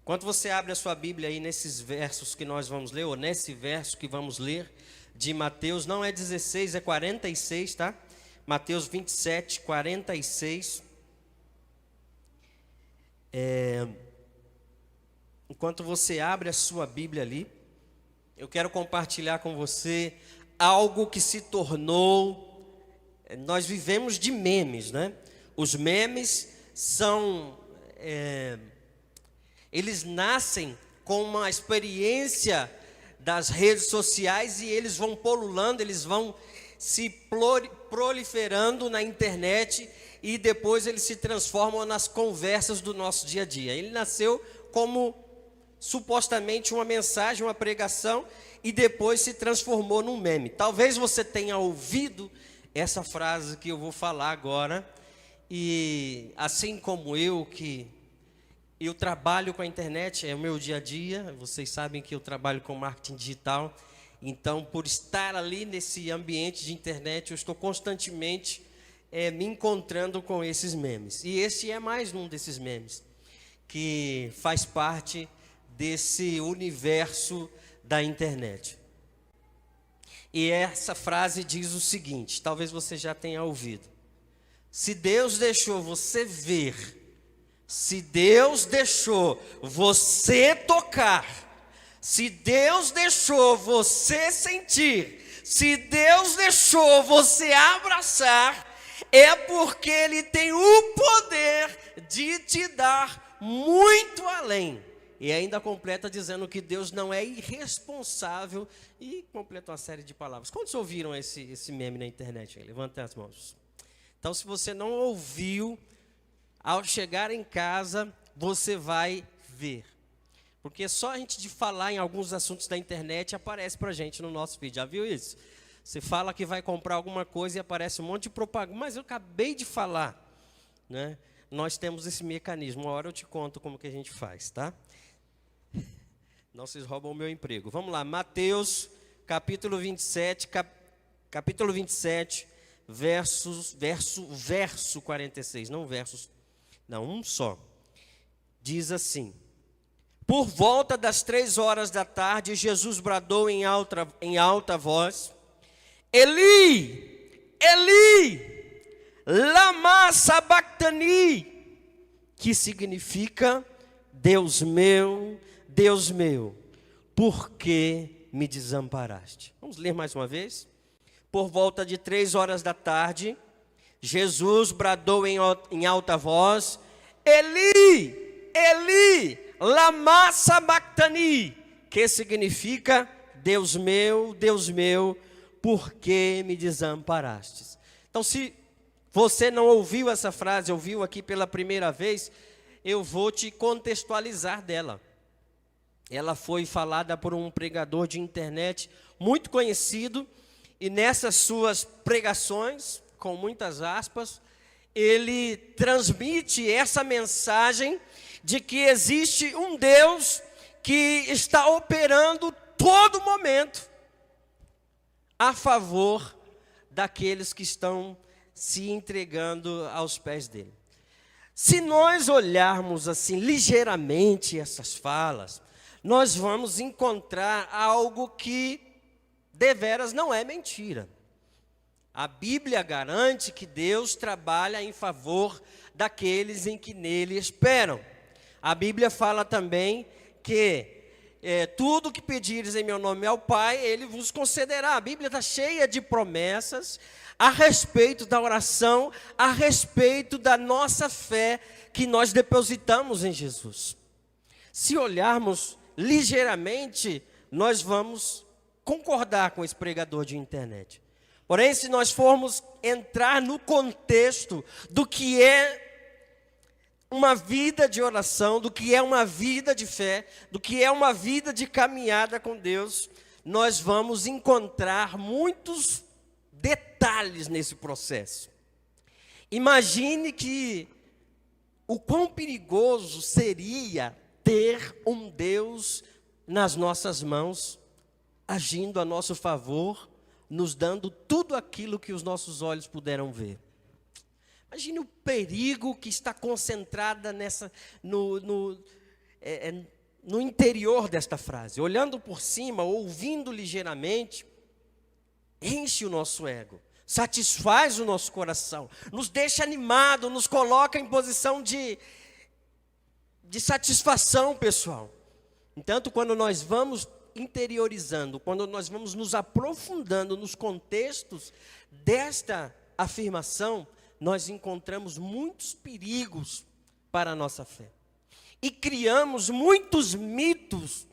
Enquanto você abre a sua Bíblia aí nesses versos que nós vamos ler, ou nesse verso que vamos ler, de Mateus, não é 16, é 46, tá? Mateus 27, 46. Enquanto você abre a sua Bíblia ali, eu quero compartilhar com você algo que se tornou... Nós vivemos de memes, né? Os memes são... eles nascem com uma experiência das redes sociais e eles vão pululando, eles vão se proliferando na internet e depois eles se transformam nas conversas do nosso dia a dia. Ele nasceu como supostamente uma mensagem, uma pregação, e depois se transformou num meme. Talvez você tenha ouvido essa frase que eu vou falar agora, e assim como eu trabalho com a internet, é o meu dia a dia, vocês sabem que eu trabalho com marketing digital, então por estar ali nesse ambiente de internet, eu estou constantemente me encontrando com esses memes. E esse é mais um desses memes, que faz parte desse universo da internet. E essa frase diz o seguinte, talvez você já tenha ouvido: se Deus deixou você ver, se Deus deixou você tocar, se Deus deixou você sentir, se Deus deixou você abraçar, é porque Ele tem o poder de te dar muito além. E ainda completa dizendo que Deus não é irresponsável, e completa uma série de palavras. Quantos ouviram esse meme na internet? Levantem as mãos. Então, se você não ouviu, ao chegar em casa, você vai ver. Porque só a gente de falar em alguns assuntos da internet aparece para a gente no nosso vídeo. Já viu isso? Você fala que vai comprar alguma coisa e aparece um monte de propaganda. Mas eu acabei de falar, né? Nós temos esse mecanismo. Uma hora eu te conto como que a gente faz, tá? Não vocês roubam o meu emprego. Vamos lá, Mateus, capítulo 27, capítulo 27, verso 46. Não versos, não, um só. Diz assim: por volta das 3 horas da tarde, Jesus bradou em alta voz: Eli, Eli, lama sabachthani, que significa: Deus meu, por que me desamparaste? Vamos ler mais uma vez? Por volta de 3 horas da tarde, Jesus bradou em alta voz: Eli, Eli, lama sabachthani, que significa: Deus meu, por que me desamparastes? Então, se você não ouviu essa frase, ouviu aqui pela primeira vez, eu vou te contextualizar dela. Ela foi falada por um pregador de internet muito conhecido, e nessas suas pregações, com muitas aspas, ele transmite essa mensagem de que existe um Deus que está operando todo momento a favor daqueles que estão se entregando aos pés dele. Se nós olharmos assim ligeiramente essas falas, nós vamos encontrar algo que deveras não é mentira. A Bíblia garante que Deus trabalha em favor daqueles em que nele esperam. A Bíblia fala também que tudo que pedires em meu nome ao Pai, Ele vos concederá. A Bíblia está cheia de promessas a respeito da oração, a respeito da nossa fé que nós depositamos em Jesus. Se olharmos ligeiramente, nós vamos concordar com esse pregador de internet. Porém, se nós formos entrar no contexto do que é uma vida de oração, do que é uma vida de fé, do que é uma vida de caminhada com Deus, nós vamos encontrar muitos detalhes nesse processo. Imagine que o quão perigoso seria ter um Deus nas nossas mãos, agindo a nosso favor, nos dando tudo aquilo que os nossos olhos puderam ver. Imagine o perigo que está concentrada no interior desta frase, olhando por cima, ouvindo ligeiramente, enche o nosso ego, satisfaz o nosso coração, nos deixa animado, nos coloca em posição de satisfação pessoal. Entanto, quando nós vamos interiorizando, quando nós vamos nos aprofundando nos contextos desta afirmação, nós encontramos muitos perigos para a nossa fé. E criamos muitos mitos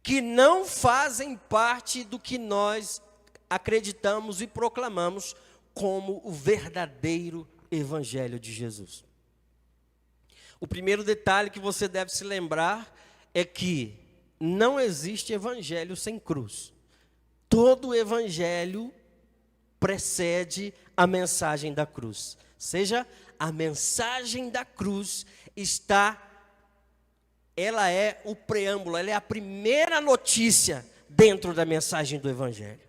que não fazem parte do que nós acreditamos e proclamamos como o verdadeiro Evangelho de Jesus. O primeiro detalhe que você deve se lembrar é que não existe evangelho sem cruz. Todo evangelho precede a mensagem da cruz. Ou seja, a mensagem da cruz ela é o preâmbulo, ela é a primeira notícia dentro da mensagem do evangelho.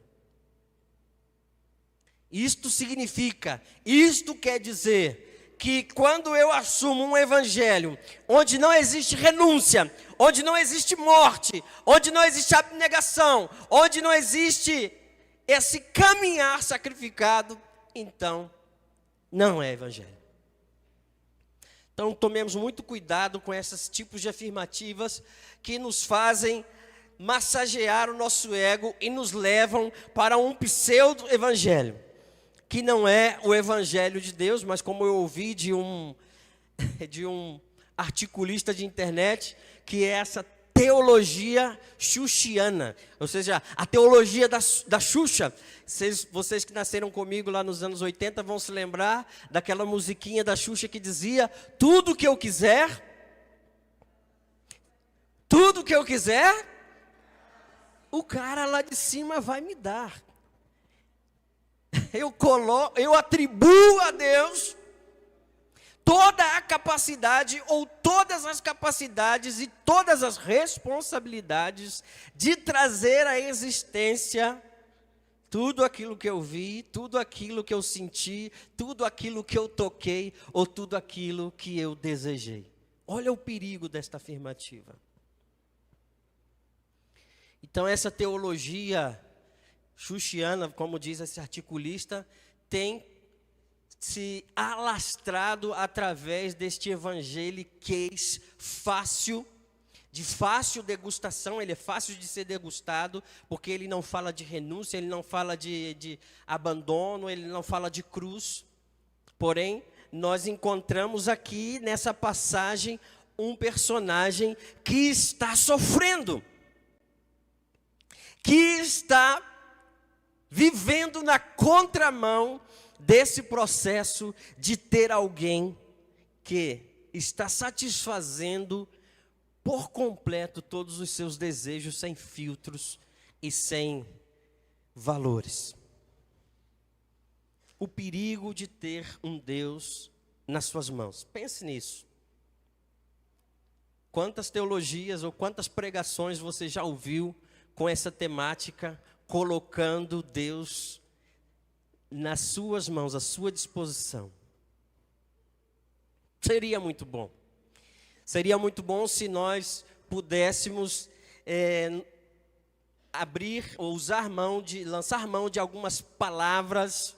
Isto quer dizer que quando eu assumo um evangelho onde não existe renúncia, onde não existe morte, onde não existe abnegação, onde não existe esse caminhar sacrificado, então não é evangelho. Então tomemos muito cuidado com esses tipos de afirmativas que nos fazem massagear o nosso ego e nos levam para um pseudo-evangelho, que não é o evangelho de Deus, mas como eu ouvi de um articulista de internet, que é essa teologia xuxiana, ou seja, a teologia da Xuxa. Vocês que nasceram comigo lá nos anos 80 vão se lembrar daquela musiquinha da Xuxa que dizia: tudo que eu quiser, o cara lá de cima vai me dar. Eu atribuo a Deus toda a capacidade, ou todas as capacidades e todas as responsabilidades de trazer à existência tudo aquilo que eu vi, tudo aquilo que eu senti, tudo aquilo que eu toquei, ou tudo aquilo que eu desejei. Olha o perigo desta afirmativa. Então essa teologia xuxiana, como diz esse articulista, tem se alastrado através deste evangeliquez fácil, de fácil degustação. Ele é fácil de ser degustado, porque ele não fala de renúncia, ele não fala de abandono, ele não fala de cruz. Porém, nós encontramos aqui nessa passagem um personagem que está sofrendo, que está vivendo na contramão desse processo de ter alguém que está satisfazendo por completo todos os seus desejos, sem filtros e sem valores. O perigo de ter um Deus nas suas mãos. Pense nisso. Quantas teologias ou quantas pregações você já ouviu com essa temática, colocando Deus nas suas mãos, à sua disposição? Seria muito bom. Seria muito bom se nós pudéssemos abrir ou lançar mão de algumas palavras.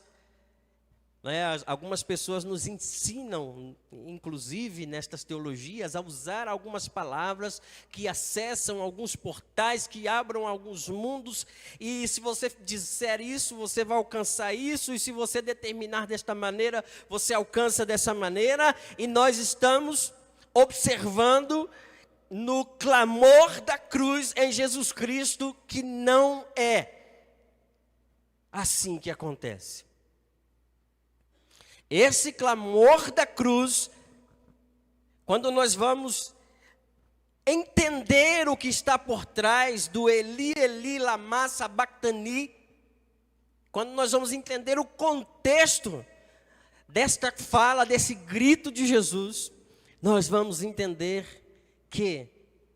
Algumas pessoas nos ensinam, inclusive nestas teologias, a usar algumas palavras que acessam alguns portais, que abram alguns mundos, e se você disser isso, você vai alcançar isso, e se você determinar desta maneira, você alcança dessa maneira, e nós estamos observando no clamor da cruz em Jesus Cristo que não é assim que acontece. Esse clamor da cruz, quando nós vamos entender o que está por trás do Eli, Eli, lama sabachthani, quando nós vamos entender o contexto desta fala, desse grito de Jesus, nós vamos entender que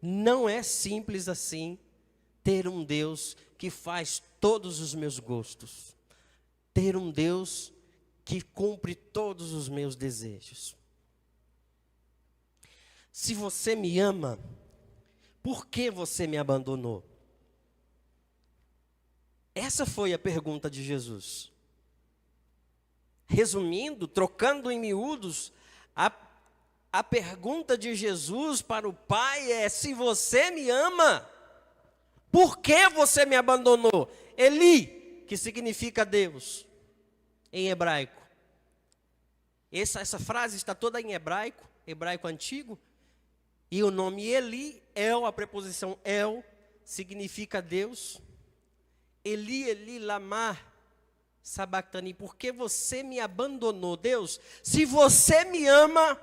não é simples assim ter um Deus que faz todos os meus gostos, ter um Deus que cumpre todos os meus desejos. Se você me ama, por que você me abandonou? Essa foi a pergunta de Jesus. Resumindo, trocando em miúdos, a pergunta de Jesus para o Pai é: se você me ama, por que você me abandonou? Eli, que significa Deus, em hebraico. Essa frase está toda em hebraico antigo. E o nome Eli, a preposição El, significa Deus. Eli, Eli, lama sabachthani, por que você me abandonou? Deus, se você me ama,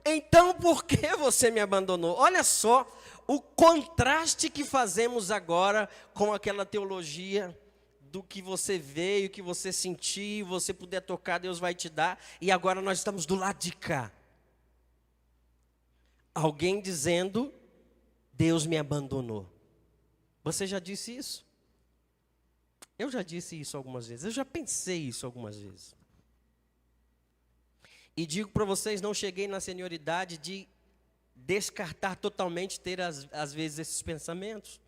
então por que você me abandonou? Olha só o contraste que fazemos agora com aquela teologia do que você veio, que você sentiu, você puder tocar, Deus vai te dar. E agora nós estamos do lado de cá. Alguém dizendo, Deus me abandonou. Você já disse isso? Eu já disse isso algumas vezes. Eu já pensei isso algumas vezes. E digo para vocês, não cheguei na senioridade de descartar totalmente ter às vezes esses pensamentos.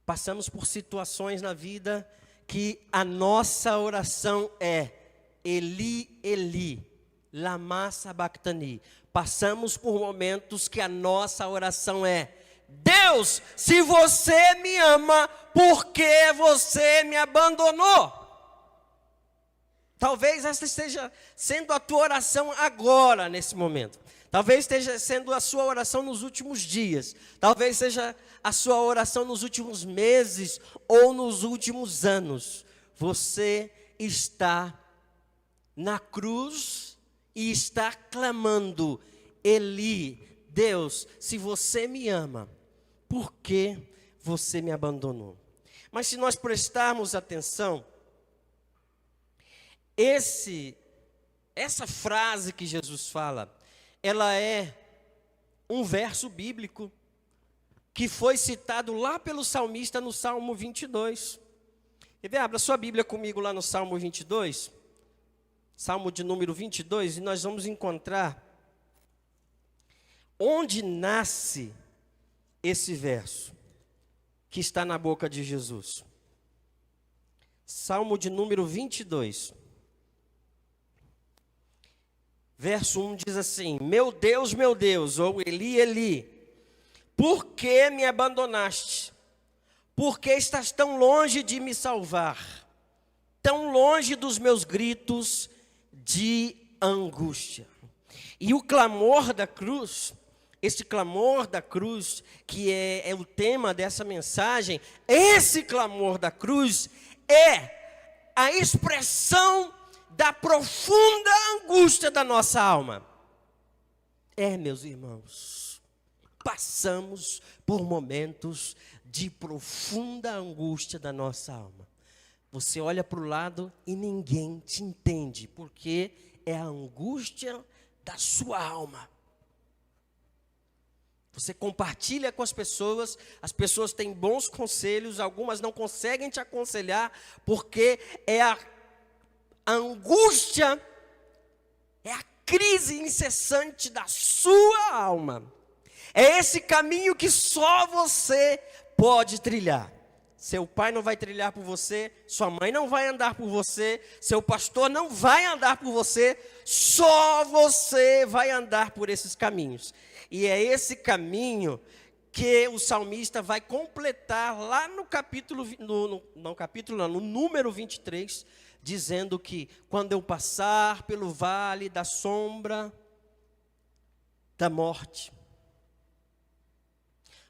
Passamos por situações na vida que a nossa oração é Eli, Eli, lama sabachthani. Passamos por momentos que a nossa oração é: Deus, se você me ama, por que você me abandonou? Talvez esta esteja sendo a tua oração agora, nesse momento. Talvez esteja sendo a sua oração nos últimos dias. Talvez seja a sua oração nos últimos meses ou nos últimos anos. Você está na cruz e está clamando: Eli, Deus, se você me ama, por que você me abandonou? Mas se nós prestarmos atenção, essa frase que Jesus fala, ela é um verso bíblico que foi citado lá pelo salmista no Salmo 22. Quer ver? Abra sua Bíblia comigo lá no Salmo 22. Salmo de número 22, e nós vamos encontrar onde nasce esse verso que está na boca de Jesus. Salmo de número 22. Verso 1 diz assim: meu Deus, ou Eli, Eli, por que me abandonaste? Por que estás tão longe de me salvar? Tão longe dos meus gritos de angústia. E o clamor da cruz, esse clamor da cruz, que é o tema dessa mensagem, esse clamor da cruz é a expressão da profunda angústia da nossa alma. Meus irmãos, passamos por momentos de profunda angústia da nossa alma. Você olha para o lado e ninguém te entende, porque é a angústia da sua alma. Você compartilha com as pessoas têm bons conselhos, algumas não conseguem te aconselhar, porque é a angústia, é a crise incessante da sua alma. É esse caminho que só você pode trilhar. Seu pai não vai trilhar por você, sua mãe não vai andar por você, seu pastor não vai andar por você, só você vai andar por esses caminhos. E é esse caminho que o salmista vai completar lá no no número 23, dizendo que quando eu passar pelo vale da sombra da morte,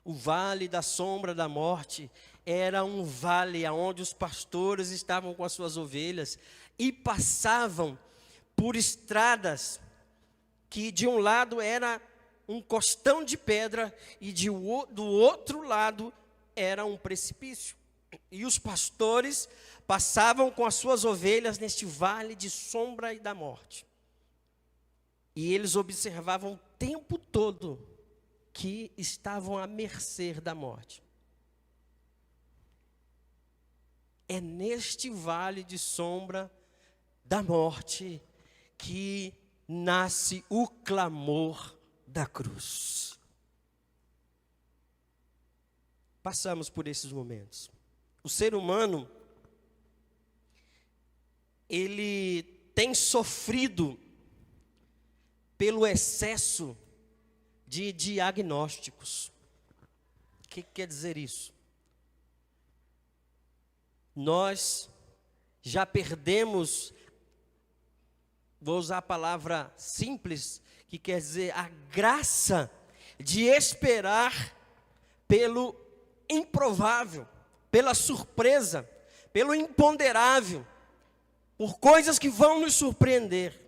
o vale da sombra da morte era um vale onde os pastores estavam com as suas ovelhas e passavam por estradas que de um lado era um costão de pedra e do outro lado era um precipício. E os pastores passavam com as suas ovelhas neste vale de sombra e da morte. E eles observavam o tempo todo que estavam à mercê da morte. É neste vale de sombra da morte que nasce o clamor da cruz. passamos por esses momentos. O ser humano, ele tem sofrido pelo excesso de diagnósticos. O que quer dizer isso? Nós já perdemos, vou usar a palavra simples, que quer dizer a graça de esperar pelo improvável, pela surpresa, pelo imponderável, por coisas que vão nos surpreender.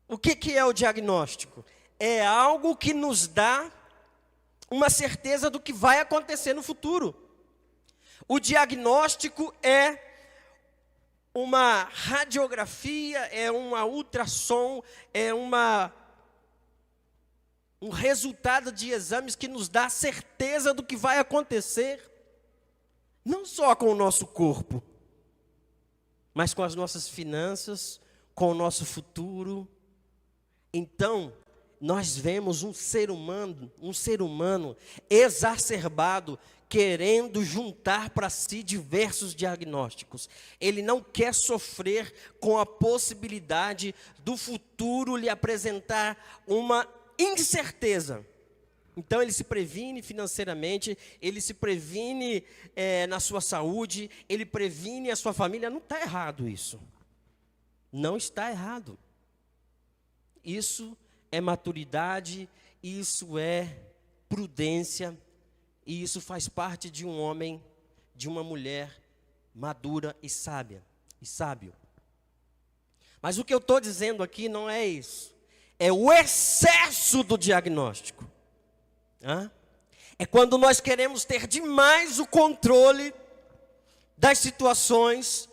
O que é o diagnóstico? É algo que nos dá uma certeza do que vai acontecer no futuro. O diagnóstico é uma radiografia, é uma ultrassom, é um resultado de exames que nos dá certeza do que vai acontecer, não só com o nosso corpo, mas com as nossas finanças, com o nosso futuro. Então, nós vemos um ser humano exacerbado, querendo juntar para si diversos diagnósticos. Ele não quer sofrer com a possibilidade do futuro lhe apresentar uma incerteza. Então ele se previne financeiramente, ele se previne na sua saúde, ele previne a sua família. Não está errado isso. Não está errado. Isso é maturidade, isso é prudência, e isso faz parte de um homem, de uma mulher madura e sábia, e sábio. Mas o que eu estou dizendo aqui não é isso. É o excesso do diagnóstico. É quando nós queremos ter demais o controle das situações,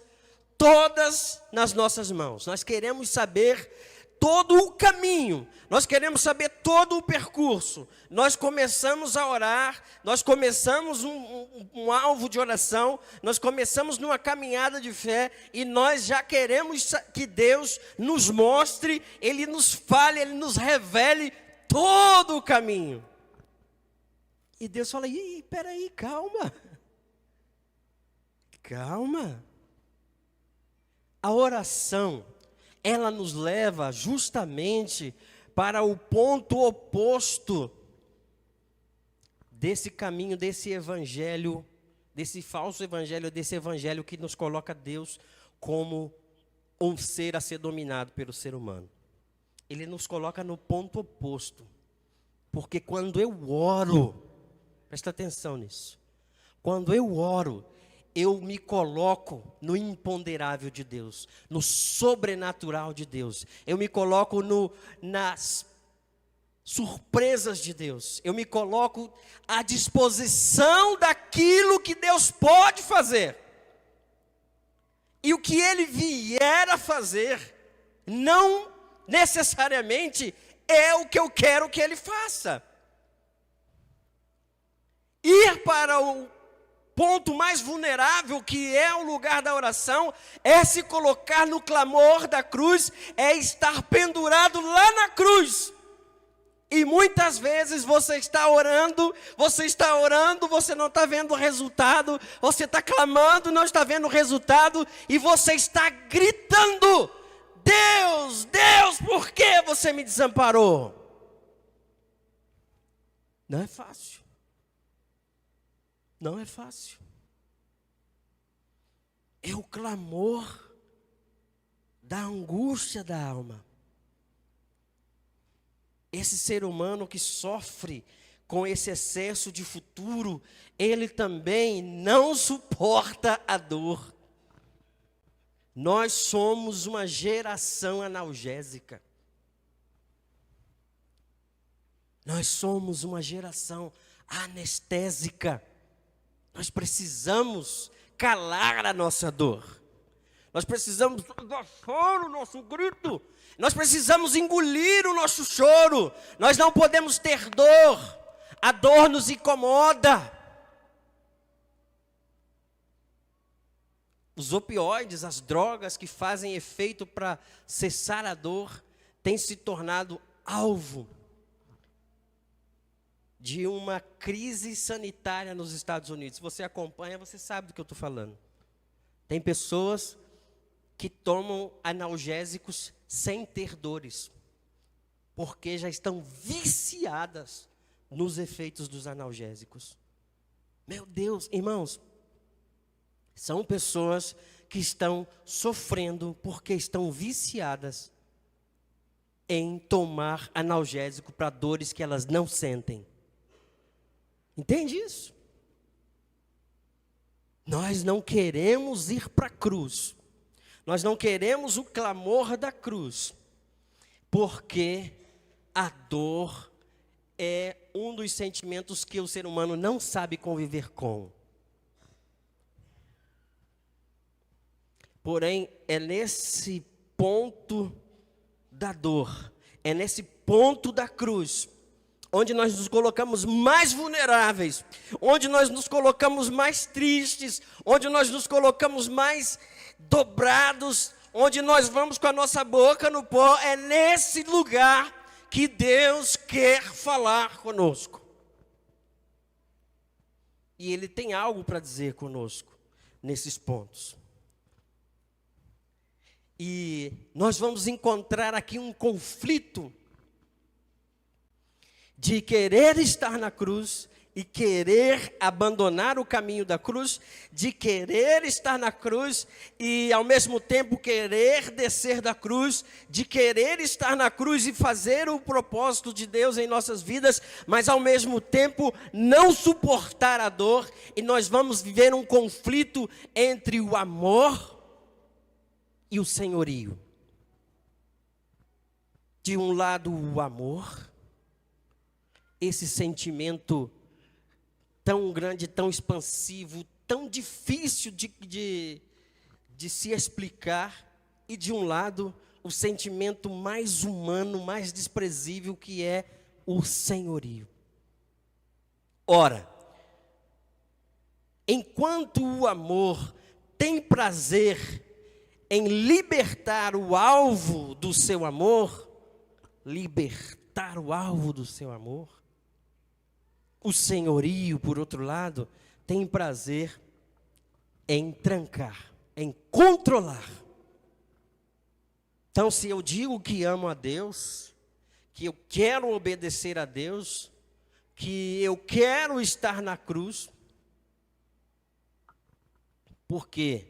todas nas nossas mãos. Nós queremos saber todo o caminho, nós queremos saber todo o percurso. Nós começamos a orar, nós começamos um alvo de oração, nós começamos numa caminhada de fé, e nós já queremos que Deus nos mostre, Ele nos fale, Ele nos revele todo o caminho. E Deus fala: peraí, calma. Calma. A oração, ela nos leva justamente para o ponto oposto desse caminho, desse evangelho, desse falso evangelho, desse evangelho que nos coloca Deus como um ser a ser dominado pelo ser humano. Ele nos coloca no ponto oposto. Porque quando eu oro, presta atenção nisso, quando eu oro, eu me coloco no imponderável de Deus, no sobrenatural de Deus. Eu me coloco nas surpresas de Deus. Eu me coloco à disposição daquilo que Deus pode fazer. E o que Ele vier a fazer, não necessariamente é o que eu quero que Ele faça. Ir para o ponto mais vulnerável, que é o lugar da oração, é se colocar no clamor da cruz, é estar pendurado lá na cruz. E muitas vezes você está orando, você não está vendo o resultado, você está clamando, não está vendo o resultado, e você está gritando: Deus, Deus, por que você me desamparou? Não é fácil. Não é fácil. É o clamor da angústia da alma. Esse ser humano que sofre com esse excesso de futuro, ele também não suporta a dor. Nós somos uma geração analgésica. Nós somos uma geração anestésica. Nós precisamos calar a nossa dor. Nós precisamos agachar o nosso grito. Nós precisamos engolir o nosso choro. Nós não podemos ter dor. A dor nos incomoda. Os opioides, as drogas que fazem efeito para cessar a dor, têm se tornado alvo de uma crise sanitária nos Estados Unidos. Se você acompanha, você sabe do que eu estou falando. Tem pessoas que tomam analgésicos sem ter dores, porque já estão viciadas nos efeitos dos analgésicos. Meu Deus, irmãos, são pessoas que estão sofrendo porque estão viciadas em tomar analgésico para dores que elas não sentem. Entende isso? Nós não queremos ir para a cruz. Nós não queremos o clamor da cruz, porque a dor é um dos sentimentos que o ser humano não sabe conviver com. Porém, é nesse ponto da dor, é nesse ponto da cruz, onde nós nos colocamos mais vulneráveis, onde nós nos colocamos mais tristes, onde nós nos colocamos mais dobrados, onde nós vamos com a nossa boca no pó. É nesse lugar que Deus quer falar conosco. E Ele tem algo para dizer conosco nesses pontos. E nós vamos encontrar aqui um conflito de querer estar na cruz e querer abandonar o caminho da cruz, de querer estar na cruz e ao mesmo tempo querer descer da cruz, de querer estar na cruz e fazer o propósito de Deus em nossas vidas, mas ao mesmo tempo não suportar a dor. E nós vamos viver um conflito entre o amor e o senhorio. De um lado, o amor, esse sentimento tão grande, tão expansivo, tão difícil de se explicar. E de um lado, o sentimento mais humano, mais desprezível, que é o senhorio. Ora, enquanto o amor tem prazer em libertar o alvo do seu amor, o senhorio, por outro lado, tem prazer em trancar, em controlar. Então, se eu digo que amo a Deus, que eu quero obedecer a Deus, que eu quero estar na cruz, porque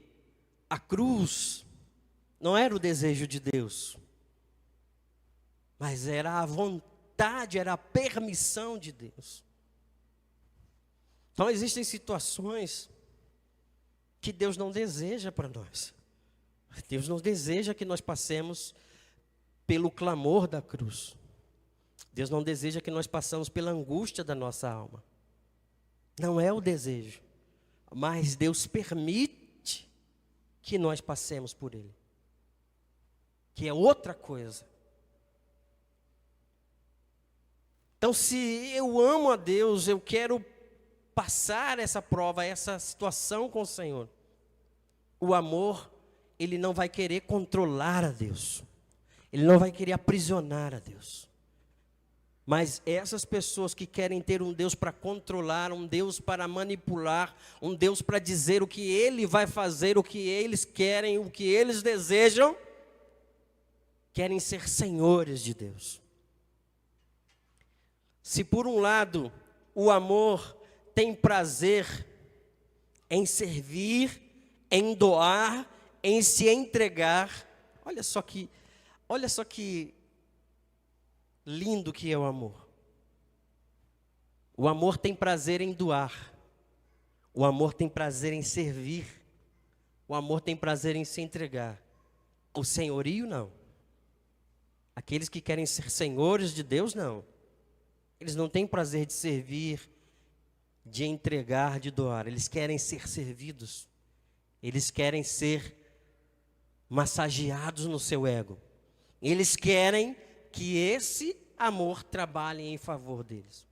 a cruz não era o desejo de Deus, mas era a vontade, era a permissão de Deus. Então existem situações que Deus não deseja para nós. Deus não deseja que nós passemos pelo clamor da cruz. Deus não deseja que nós passemos pela angústia da nossa alma. Não é o desejo, mas Deus permite que nós passemos por ele, que é outra coisa. Então, se eu amo a Deus, eu quero passar essa prova, essa situação com o Senhor. O amor, ele não vai querer controlar a Deus. Ele não vai querer aprisionar a Deus. Mas essas pessoas que querem ter um Deus para controlar, um Deus para manipular, um Deus para dizer o que Ele vai fazer, o que eles querem, o que eles desejam, querem ser senhores de Deus. Se por um lado o amor tem prazer em servir, em doar, em se entregar, olha só que lindo que é o amor. O amor tem prazer em doar, o amor tem prazer em servir, o amor tem prazer em se entregar. O senhorio não. Aqueles que querem ser senhores de Deus, não. Eles não têm prazer de servir, de entregar, de doar. Eles querem ser servidos. Eles querem ser massageados no seu ego. Eles querem que esse amor trabalhe em favor deles.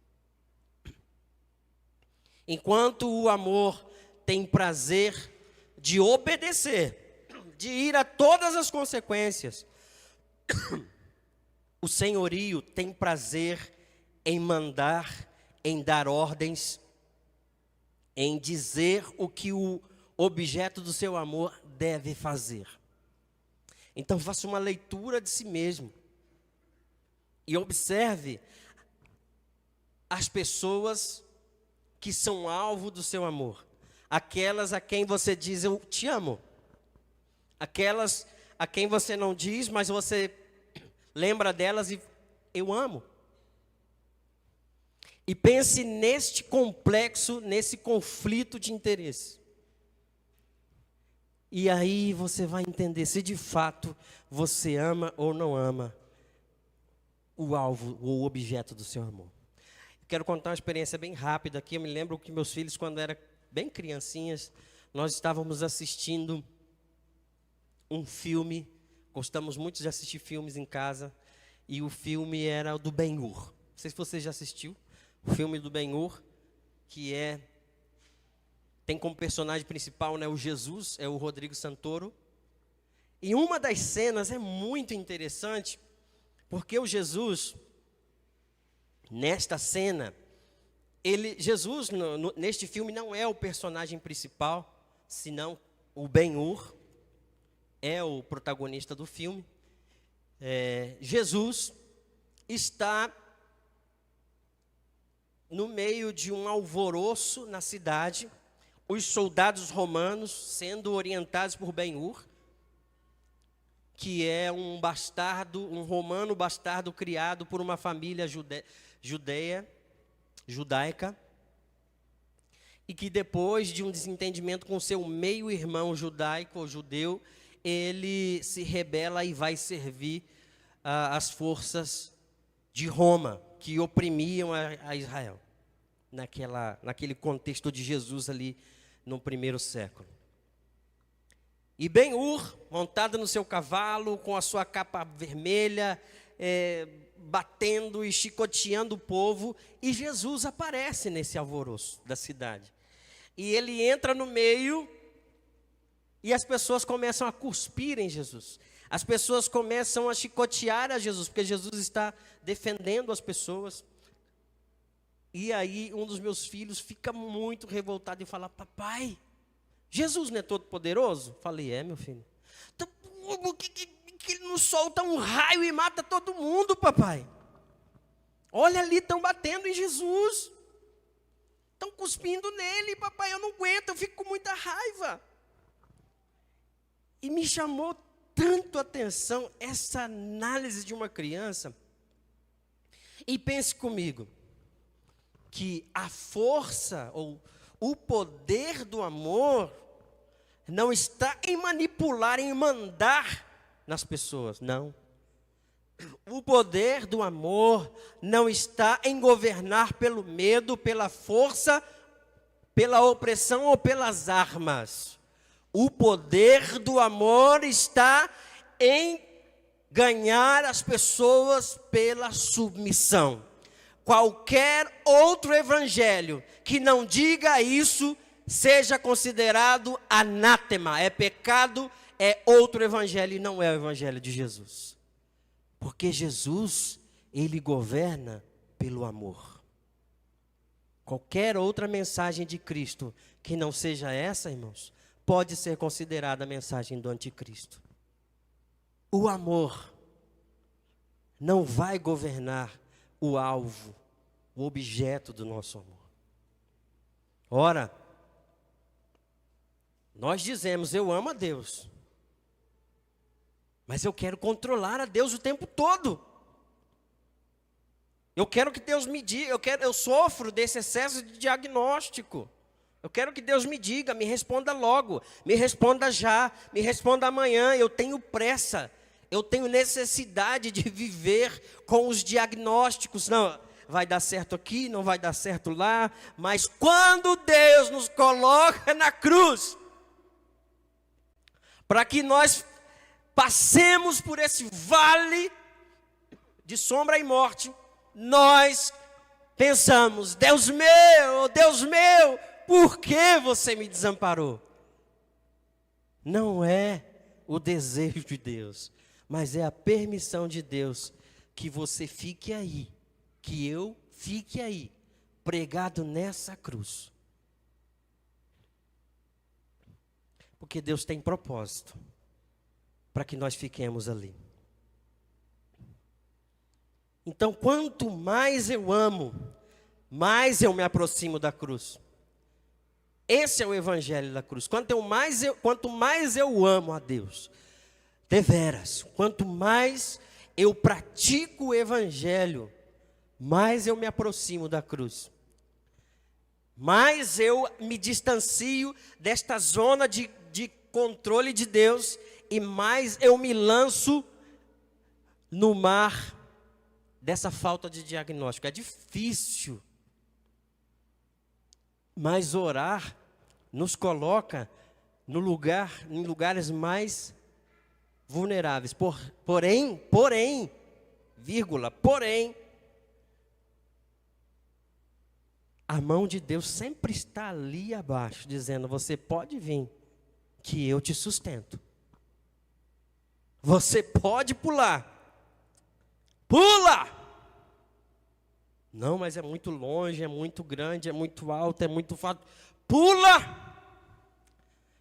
Enquanto o amor tem prazer de obedecer, de ir a todas as consequências, o senhorio tem prazer em mandar, em dar ordens, em dizer o que o objeto do seu amor deve fazer. Então faça uma leitura de si mesmo e observe as pessoas que são alvo do seu amor. Aquelas a quem você diz eu te amo. Aquelas a quem você não diz, mas você lembra delas e eu amo. E pense neste complexo, nesse conflito de interesse. E aí você vai entender se de fato você ama ou não ama o alvo ou o objeto do seu amor. Quero contar uma experiência bem rápida aqui. Eu me lembro que meus filhos, quando eram bem criancinhas, nós estávamos assistindo um filme. Gostamos muito de assistir filmes em casa. E o filme era o do Ben-Hur. Não sei se você já assistiu. O filme do Ben-Hur, que tem como personagem principal, né, o Jesus, é o Rodrigo Santoro. E uma das cenas é muito interessante, porque o Jesus, nesta cena, Jesus, neste filme, não é o personagem principal, senão o Ben-Hur, é o protagonista do filme. Jesus está no meio de um alvoroço na cidade, os soldados romanos sendo orientados por Ben-Hur, que é um romano bastardo criado por uma família judaica, e que depois de um desentendimento com seu meio-irmão judaico ou judeu, ele se rebela e vai servir as forças de Roma, que oprimiam a Israel, naquele contexto de Jesus ali no primeiro século. E Ben-Hur, montado no seu cavalo, com a sua capa vermelha, batendo e chicoteando o povo, e Jesus aparece nesse alvoroço da cidade. E ele entra no meio, e as pessoas começam a cuspir em Jesus. As pessoas começam a chicotear a Jesus, porque Jesus está defendendo as pessoas. E aí um dos meus filhos fica muito revoltado e fala: papai, Jesus não é todo poderoso? Falei: é, meu filho. Então, por que ele não solta um raio e mata todo mundo, papai? Olha ali, estão batendo em Jesus. Estão cuspindo nele, papai, eu não aguento, eu fico com muita raiva. E me chamou tanto a atenção essa análise de uma criança. E pense comigo, que a força ou o poder do amor não está em manipular, em mandar nas pessoas, não. O poder do amor não está em governar pelo medo, pela força, pela opressão ou pelas armas. O poder do amor está em ganhar as pessoas pela submissão. Qualquer outro evangelho que não diga isso, seja considerado anátema, é pecado, é outro evangelho e não é o evangelho de Jesus. Porque Jesus, ele governa pelo amor. Qualquer outra mensagem de Cristo que não seja essa, irmãos, pode ser considerada a mensagem do anticristo. O amor não vai governar o alvo, o objeto do nosso amor. Ora, nós dizemos: eu amo a Deus, mas eu quero controlar a Deus o tempo todo. Eu quero que Deus me diga, eu sofro desse excesso de diagnóstico. Eu quero que Deus me diga, me responda logo, me responda já, me responda amanhã. Eu tenho pressa, eu tenho necessidade de viver com os diagnósticos. Não, vai dar certo aqui, não vai dar certo lá. Mas quando Deus nos coloca na cruz, para que nós passemos por esse vale de sombra e morte, nós pensamos: Deus meu, por que você me desamparou? Não é o desejo de Deus, mas é a permissão de Deus que você fique aí, que eu fique aí, pregado nessa cruz. Porque Deus tem propósito para que nós fiquemos ali. Então, quanto mais eu amo, mais eu me aproximo da cruz. Esse é o evangelho da cruz. Quanto mais eu amo a Deus, deveras, quanto mais eu pratico o evangelho, mais eu me aproximo da cruz. Mais eu me distancio desta zona de controle de Deus e mais eu me lanço no mar dessa falta de diagnóstico. É difícil, mas orar nos coloca em lugares mais vulneráveis. Porém, a mão de Deus sempre está ali abaixo, dizendo: você pode vir, que eu te sustento. Você pode pular. Pula! Não, mas é muito longe, é muito grande, é muito alto, é muito fato. Pula!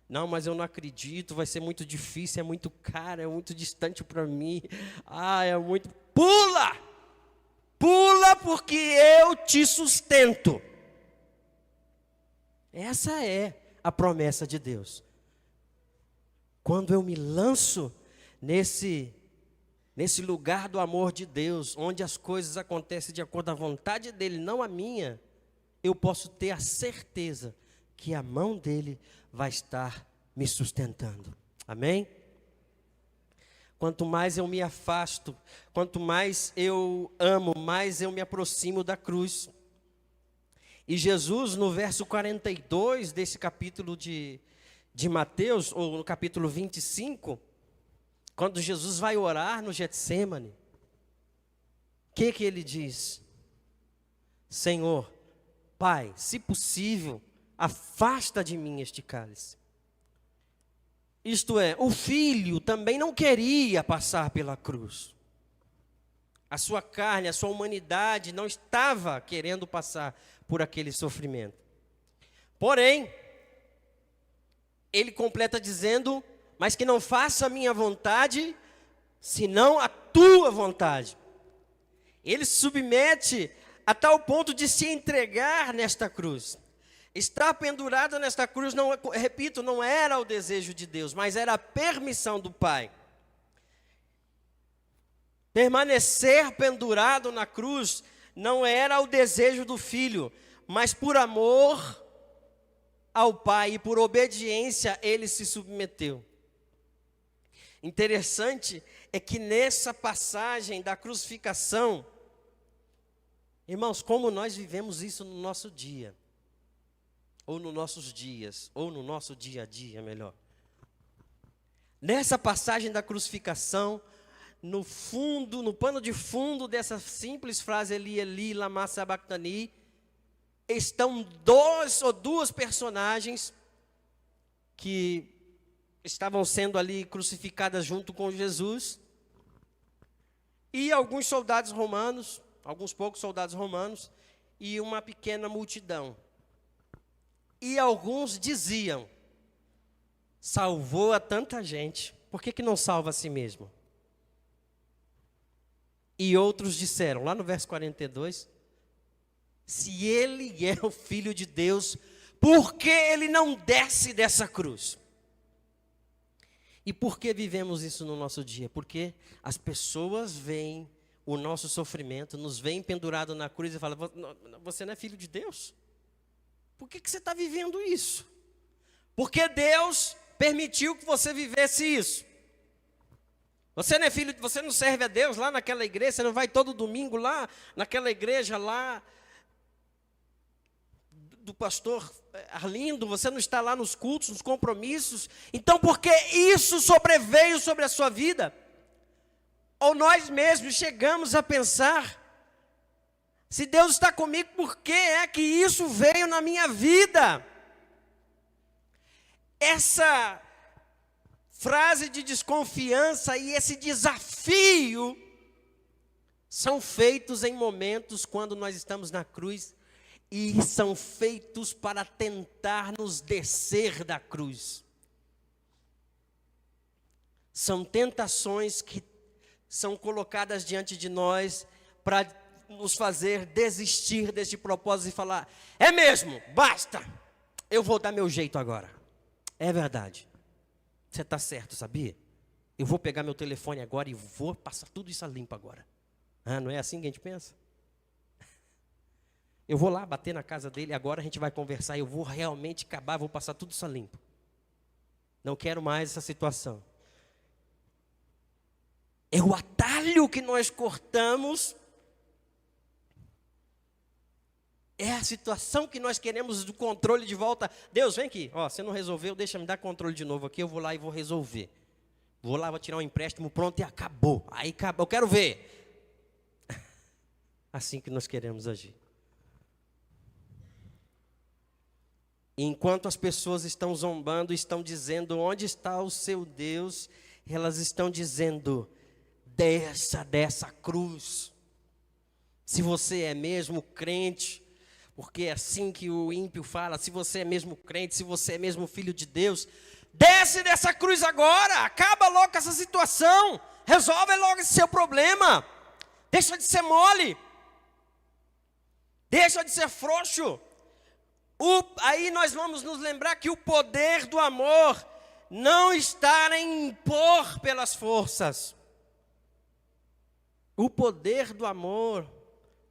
Não, mas eu não acredito, vai ser muito difícil, é muito caro, é muito distante para mim. É muito... Pula! Pula porque eu te sustento. Essa é a promessa de Deus. Quando eu me lanço nesse lugar do amor de Deus, onde as coisas acontecem de acordo à vontade dEle, não a minha, eu posso ter a certeza que a mão dEle vai estar me sustentando. Amém? Quanto mais eu me afasto, quanto mais eu amo, mais eu me aproximo da cruz. E Jesus, no verso 42 desse capítulo de Mateus, ou no capítulo 25, quando Jesus vai orar no Getsêmani, o que ele diz? Senhor, Pai, se possível, afasta de mim este cálice. Isto é, o filho também não queria passar pela cruz. A sua carne, a sua humanidade não estava querendo passar por aquele sofrimento. Porém, ele completa dizendo: mas que não faça a minha vontade, senão a tua vontade. Ele se submete a tal ponto de se entregar nesta cruz. Estar pendurado nesta cruz, repito, não era o desejo de Deus, mas era a permissão do Pai. Permanecer pendurado na cruz não era o desejo do Filho, mas por amor ao Pai e por obediência ele se submeteu. Interessante é que nessa passagem da crucificação, irmãos, como nós vivemos isso no nosso dia, ou nos nossos dias, ou no nosso dia a dia, melhor. Nessa passagem da crucificação, no fundo, no pano de fundo dessa simples frase Eli, Eli, lama sabachthani, estão duas personagens que estavam sendo ali crucificadas junto com Jesus, e alguns soldados romanos, alguns poucos soldados romanos, e uma pequena multidão. E alguns diziam: salvou a tanta gente, por que não salva a si mesmo? E outros disseram, lá no verso 42, se ele é o Filho de Deus, por que ele não desce dessa cruz? E por que vivemos isso no nosso dia? Porque as pessoas veem o nosso sofrimento, nos veem pendurado na cruz e falam: você não é filho de Deus? Por que você está vivendo isso? Porque Deus permitiu que você vivesse isso. Você não é filho, você não serve a Deus lá naquela igreja, você não vai todo domingo lá naquela igreja lá do pastor Arlindo, você não está lá nos cultos, nos compromissos. Então, por que isso sobreveio sobre a sua vida? Ou nós mesmos chegamos a pensar: se Deus está comigo, por que é que isso veio na minha vida? Essa frase de desconfiança e esse desafio são feitos em momentos quando nós estamos na cruz e são feitos para tentar nos descer da cruz. São tentações que são colocadas diante de nós para nos fazer desistir deste propósito e falar: é mesmo, basta, eu vou dar meu jeito agora. É verdade, você está certo, sabia? Eu vou pegar meu telefone agora e vou passar tudo isso a limpo agora. Não é assim que a gente pensa? Eu vou lá bater na casa dele, agora a gente vai conversar, eu vou realmente acabar, vou passar tudo isso a limpo. Não quero mais essa situação. É o atalho que nós cortamos, é a situação que nós queremos do controle de volta. Deus, vem aqui, você não resolveu, deixa me dar controle de novo aqui, eu vou lá e vou resolver. Vou lá, vou tirar um empréstimo, pronto, e acabou. Aí acabou, eu quero ver. Assim que nós queremos agir. Enquanto as pessoas estão zombando, estão dizendo: onde está o seu Deus? Elas estão dizendo: desça dessa cruz. Se você é mesmo crente, porque é assim que o ímpio fala, se você é mesmo crente, se você é mesmo filho de Deus, desce dessa cruz agora, acaba logo com essa situação, resolve logo esse seu problema, deixa de ser mole, deixa de ser frouxo. Aí nós vamos nos lembrar que o poder do amor não está em impor pelas forças. O poder do amor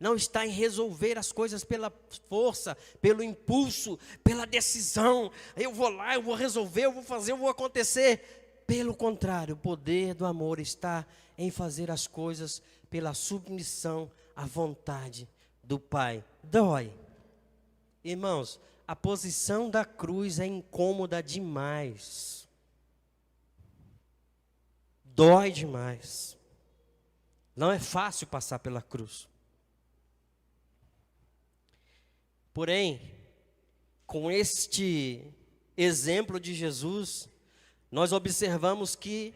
não está em resolver as coisas pela força, pelo impulso, pela decisão. Eu vou lá, eu vou resolver, eu vou fazer, eu vou acontecer. Pelo contrário, o poder do amor está em fazer as coisas pela submissão à vontade do Pai. Dói. Irmãos, a posição da cruz é incômoda demais. Dói demais. Não é fácil passar pela cruz. Porém, com este exemplo de Jesus, nós observamos que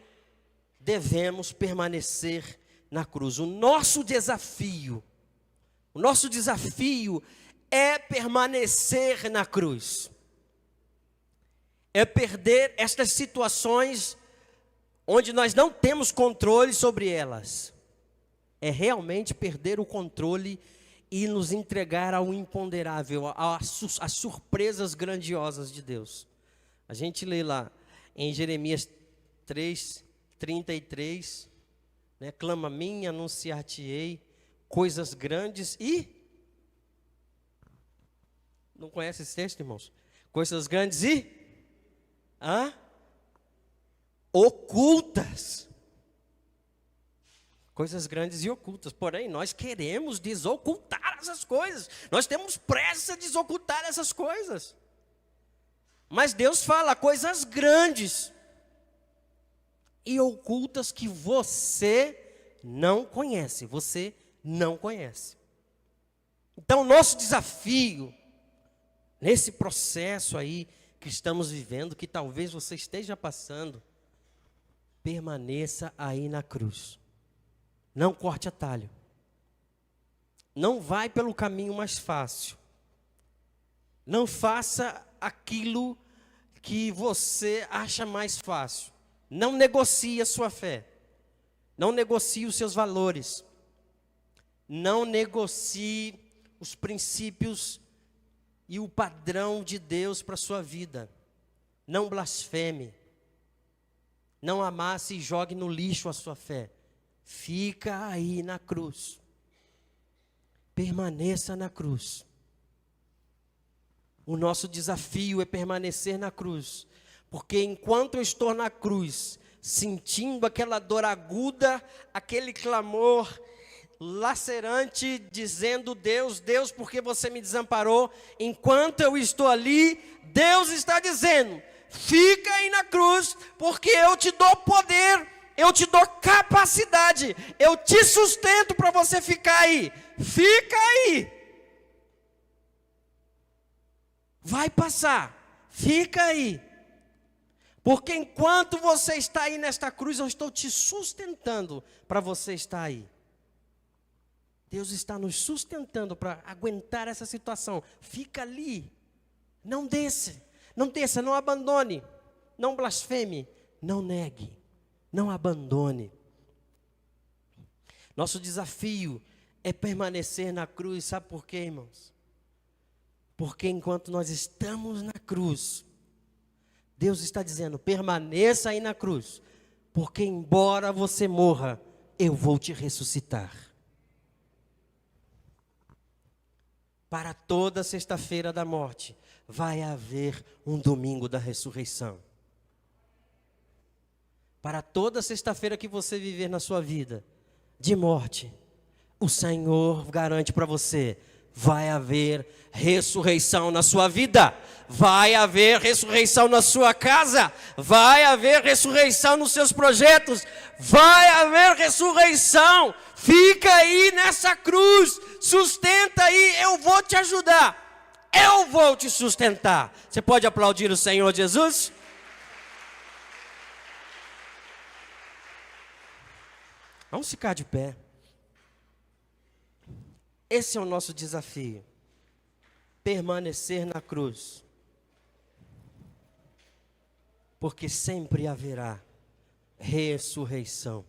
devemos permanecer na cruz. O nosso desafio é permanecer na cruz. É perder estas situações onde nós não temos controle sobre elas. É realmente perder o controle e nos entregar ao imponderável, às surpresas grandiosas de Deus. A gente lê lá em Jeremias 3:33, né? Clama a mim, anunciar-te-ei coisas grandes e... Não conhece esse texto, irmãos? Coisas grandes e... ocultas. Coisas grandes e ocultas. Porém, nós queremos desocultar essas coisas. Nós temos pressa de desocultar essas coisas. Mas Deus fala coisas grandes e ocultas que você não conhece. Você não conhece. Então, nosso desafio, nesse processo aí que estamos vivendo, que talvez você esteja passando, permaneça aí na cruz. Não corte atalho. Não vai pelo caminho mais fácil. Não faça aquilo que você acha mais fácil. Não negocie a sua fé. Não negocie os seus valores. Não negocie os princípios e o padrão de Deus para a sua vida. Não blasfeme. Não amasse e jogue no lixo a sua fé. Fica aí na cruz. Permaneça na cruz. O nosso desafio é permanecer na cruz. Porque enquanto eu estou na cruz, sentindo aquela dor aguda, aquele clamor lacerante, dizendo: Deus, Deus, por que você me desamparou? Enquanto eu estou ali, Deus está dizendo: fica aí na cruz, porque eu te dou poder, eu te dou capacidade, eu te sustento para você ficar aí. Fica aí. Vai passar, fica aí. Porque enquanto você está aí nesta cruz, eu estou te sustentando para você estar aí. Deus está nos sustentando para aguentar essa situação. Fica ali. Não desça, não abandone. Não blasfeme, não negue, não abandone. Nosso desafio é permanecer na cruz. Sabe por quê, irmãos? Porque enquanto nós estamos na cruz, Deus está dizendo, permaneça aí na cruz. Porque embora você morra, eu vou te ressuscitar. Para toda sexta-feira da morte, vai haver um domingo da ressurreição. Para toda sexta-feira que você viver na sua vida de morte, o Senhor garante para você, vai haver ressurreição na sua vida, vai haver ressurreição na sua casa, vai haver ressurreição nos seus projetos, vai haver ressurreição. Fica aí nessa cruz, sustenta aí, eu vou te ajudar, eu vou te sustentar. Você pode aplaudir o Senhor Jesus? Vamos ficar de pé. Esse é o nosso desafio. Permanecer na cruz. Porque sempre haverá ressurreição.